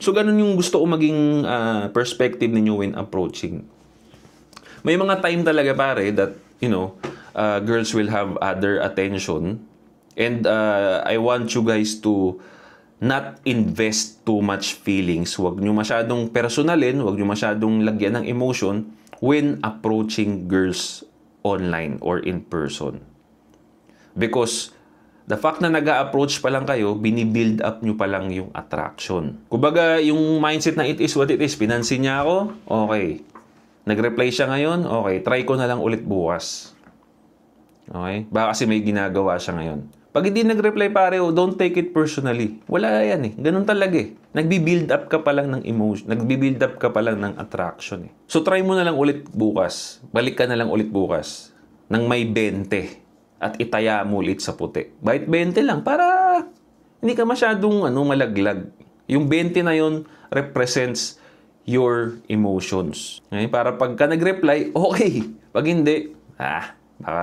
So, ganun yung gusto ko maging perspective ninyo when approaching. May mga time talaga pare that, girls will have other attention. And I want you guys to not invest too much feelings. Huwag nyo masyadong personalin, huwag nyo masyadong lagyan ng emotion when approaching girls online or in person. Because the fact na nag-a-approach pa lang kayo, binibuild up nyo pa lang yung attraction. Kumbaga, yung mindset na it is what it is, pinansin niya ako, okay. Nag-reply siya ngayon, okay, try ko na lang ulit bukas. Okay? Baka kasi may ginagawa siya ngayon. Pag hindi nag-reply pare, don't take it personally. Wala yan eh. Ganun talaga eh. Nagbi-build up ka pa lang ng emotion. Nagbi-build up ka pa lang ng attraction eh. So try mo na lang ulit bukas. Balik ka na lang ulit bukas. Nang may 20. At itaya mo ulit sa puti. Kahit 20 lang para hindi ka masyadong malaglag. Yung 20 na yun represents your emotions. Okay? Para pagka nag-reply, okay. Pag hindi, baka